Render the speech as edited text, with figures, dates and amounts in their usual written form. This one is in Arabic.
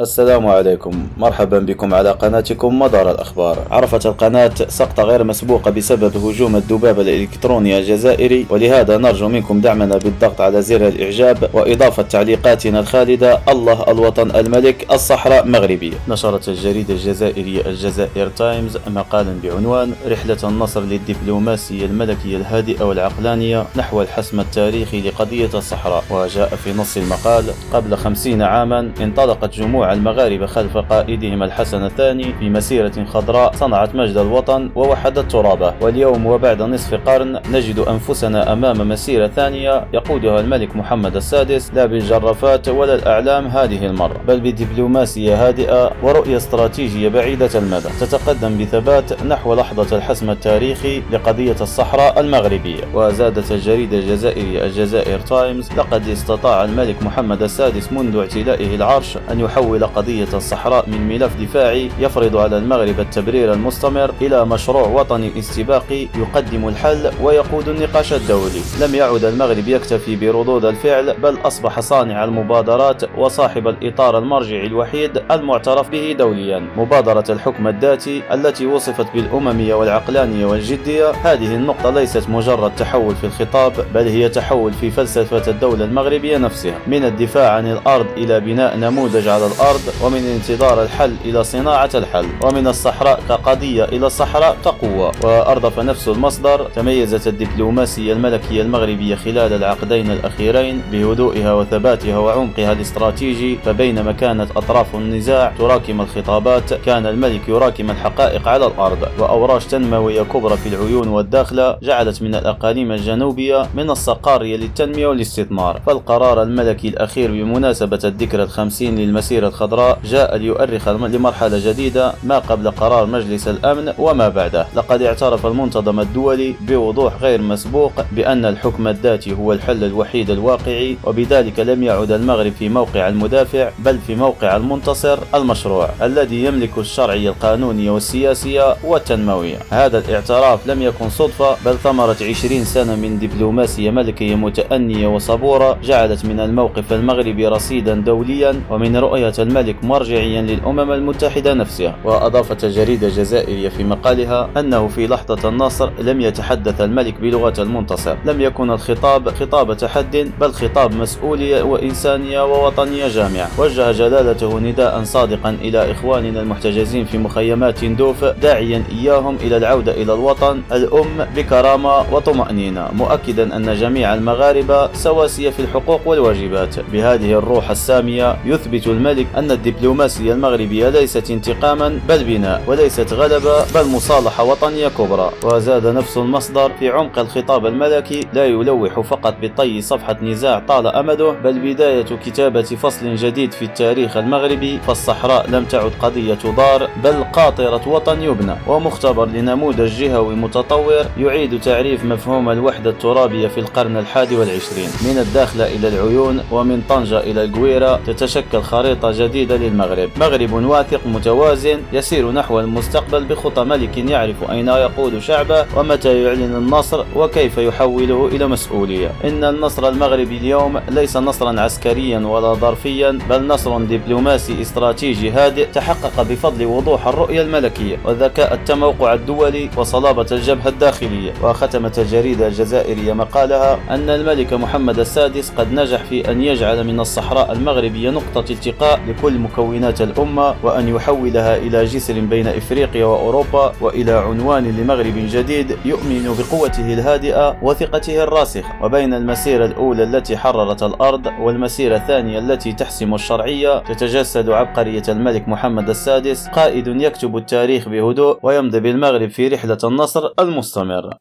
السلام عليكم، مرحبا بكم على قناتكم مدار الأخبار. عرفت القناة سقطة غير مسبوقة بسبب هجوم الذباب الإلكتروني الجزائري، ولهذا نرجو منكم دعمنا بالضغط على زر الإعجاب وإضافة تعليقاتنا الخالدة: الله، الوطن، الملك، الصحراء مغربية. نشرت الجريدة الجزائرية الجزائر تايمز مقالا بعنوان: رحلة النصر للدبلوماسية الملكية الهادئة والعقلانية نحو الحسم التاريخي لقضية الصحراء. وجاء في نص المقال: قبل 50 عاما انطلقت جموع المغاربة خلف قائدهم الحسن الثاني في مسيرة خضراء صنعت مجد الوطن ووحدت ترابه، واليوم وبعد نصف قرن نجد أنفسنا أمام مسيرة ثانية يقودها الملك محمد السادس، لا بالجرافات ولا الأعلام هذه المرة، بل بدبلوماسية هادئة ورؤية استراتيجية بعيدة المدى تتقدم بثبات نحو لحظة الحسم التاريخي لقضية الصحراء المغربية. وزادت الجريدة الجزائرية الجزائر تايمز: لقد استطاع الملك محمد السادس منذ اعتلائه العرش أن يحول قضية الصحراء من ملف دفاعي يفرض على المغرب التبرير المستمر إلى مشروع وطني استباقي يقدم الحل ويقود النقاش الدولي. لم يعد المغرب يكتفي بردود الفعل، بل أصبح صانع المبادرات وصاحب الإطار المرجعي الوحيد المعترف به دوليا. مبادرة الحكم الذاتي التي وصفت بالأممية والعقلانية والجدية، هذه النقطة ليست مجرد تحول في الخطاب، بل هي تحول في فلسفة الدولة المغربية نفسها، من الدفاع عن الأرض إلى بناء نموذج على الأرض، ومن انتظار الحل إلى صناعة الحل، ومن الصحراء كقضية إلى الصحراء كقوة. وأردف نفس المصدر: تميزت الدبلوماسية الملكية المغربية خلال العقدين الأخيرين بهدوئها وثباتها وعمقها الاستراتيجي، فبينما كانت أطراف النزاع تراكم الخطابات، كان الملك يراكم الحقائق على الأرض. وأوراش تنموية كبرى في العيون والداخلة جعلت من الأقاليم الجنوبية من الصقارية للتنمية والاستثمار. فالقرار الملكي الأخير بمناسبة الذكرى ال50 للمسيرة الخضراء جاء ليؤرخ لمرحلة جديدة ما قبل قرار مجلس الأمن وما بعده. لقد اعترف المنتظم الدولي بوضوح غير مسبوق بأن الحكم الذاتي هو الحل الوحيد الواقعي، وبذلك لم يعد المغرب في موقع المدافع، بل في موقع المنتصر المشروع الذي يملك الشرعية القانونية والسياسية والتنموية. هذا الاعتراف لم يكن صدفة، بل ثمرة 20 سنة من دبلوماسية ملكية متأنية وصبورة جعلت من الموقف المغربي رصيدا دوليا، ومن رؤية الملك مرجعيا للأمم المتحدة نفسها. وأضافت الجريدة الجزائرية في مقالها أنه في لحظة النصر لم يتحدث الملك بلغة المنتصر، لم يكن الخطاب خطاب تحد، بل خطاب مسؤولية وإنسانية ووطنية جامعة. وجه جلالته نداء صادقا إلى إخواننا المحتجزين في مخيمات دوف، داعيا إياهم إلى العودة إلى الوطن الأم بكرامة وطمأنينة، مؤكدا أن جميع المغاربة سواسية في الحقوق والواجبات. بهذه الروح السامية يثبت الملك أن الدبلوماسية المغربية ليست انتقاما بل بناء، وليست غلبة بل مصالحة وطنية كبرى. وزاد نفس المصدر: في عمق الخطاب الملكي لا يلوح فقط بطي صفحة نزاع طال أمده، بل بداية كتابة فصل جديد في التاريخ المغربي. فالصحراء لم تعد قضية تدار، بل قاطرة وطن يبنى، ومختبر لنموذج جهوي متطور يعيد تعريف مفهوم الوحدة الترابية في القرن ال21. من الداخلة إلى العيون، ومن طنجة إلى القويرة، تتشكل خريطة جديدة للمغرب، مغرب واثق متوازن يسير نحو المستقبل بخطى ملك يعرف أين يقود شعبه ومتى يعلن النصر وكيف يحوله إلى مسؤولية. إن النصر المغربي اليوم ليس نصرا عسكريا ولا ظرفيا، بل نصر دبلوماسي استراتيجي هادئ تحقق بفضل وضوح الرؤية الملكية وذكاء التموقع الدولي وصلابة الجبهة الداخلية. وختمت الجريدة الجزائرية مقالها أن الملك محمد السادس قد نجح في أن يجعل من الصحراء المغربية نقطة التقاء لكل مكونات الأمة، وأن يحولها إلى جسر بين إفريقيا وأوروبا، وإلى عنوان لمغرب جديد يؤمن بقوته الهادئة وثقته الراسخة. وبين المسيرة الأولى التي حررت الأرض والمسيرة الثانية التي تحسم الشرعية، تتجسد عبقرية الملك محمد السادس، قائد يكتب التاريخ بهدوء ويمضي بالمغرب في رحلة النصر المستمر.